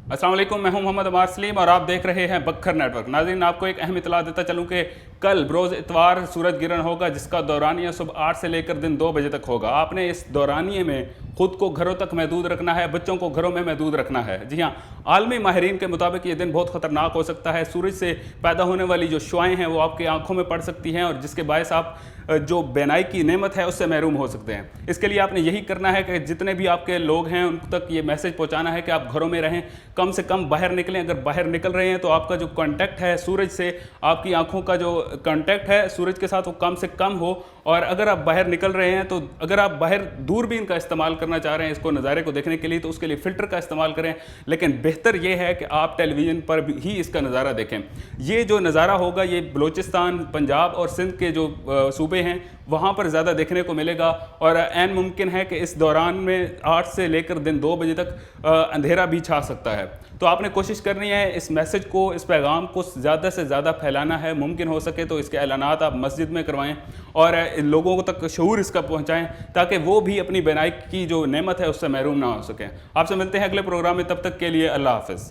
अस्सलाम वालेकुम, मैं हूं मोहम्मद अमार सलीम और आप देख रहे हैं बखर नेटवर्क। नाज़रीन, आपको एक अहम इत्तला देता चलूं कि कल बरोज़ इतवार सूरज गिरहण होगा, जिसका दौरानिया सुबह 8 से लेकर दिन 2 बजे तक होगा। आपने इस दौरानिए में खुद को घरों तक महदूद रखना है, बच्चों को घरों में महदूद रखना है। जी हाँ, आलमी माहिरीन के मुताबिक ये दिन बहुत ख़तरनाक हो सकता है। सूरज से पैदा होने वाली जो शुआएँ हैं वो आपकी आंखों में पड़ सकती हैं और जिसके बायस आप जो बेनाई की नेमत है उससे महरूम हो सकते हैं। इसके लिए आपने यही करना है कि जितने भी आपके लोग हैं उन तक ये मैसेज पहुंचाना है कि आप घरों में रहें, कम से कम बाहर निकलें। अगर बाहर निकल रहे हैं तो आपका जो कांटेक्ट है सूरज से, आपकी आंखों का जो कांटेक्ट है सूरज के साथ वो कम से कम हो। और अगर आप बाहर निकल रहे हैं तो अगर आप बाहर दूरबीन का इस्तेमाल करना चाह रहे हैं इसको नज़ारे को देखने के लिए, तो उसके लिए फ़िल्टर का इस्तेमाल करें। लेकिन बेहतर ये है कि आप टेलीविज़न पर ही इसका नज़ारा देखें। ये जो नज़ारा होगा ये बलूचिस्तान, पंजाब और सिंध के जो सूबे हैं वहाँ पर ज़्यादा देखने को मिलेगा। और ऐन मुमकिन है कि इस दौरान में 8 से लेकर दिन 2 बजे तक अंधेरा भी छा सकता है। तो आपने कोशिश करनी है इस मैसेज को, इस पैगाम को ज़्यादा से ज़्यादा फैलाना है। मुमकिन हो सके तो इसके ऐलानात आप मस्जिद में करवाएं और लोगों तक शऊर इसका पहुँचाएँ, ताकि वो भी अपनी बेनाई की जो नेमत है उससे महरूम ना हो सकें। आपसे मिलते हैं अगले प्रोग्राम में, तब तक के लिए अल्लाह हाफ़िज़।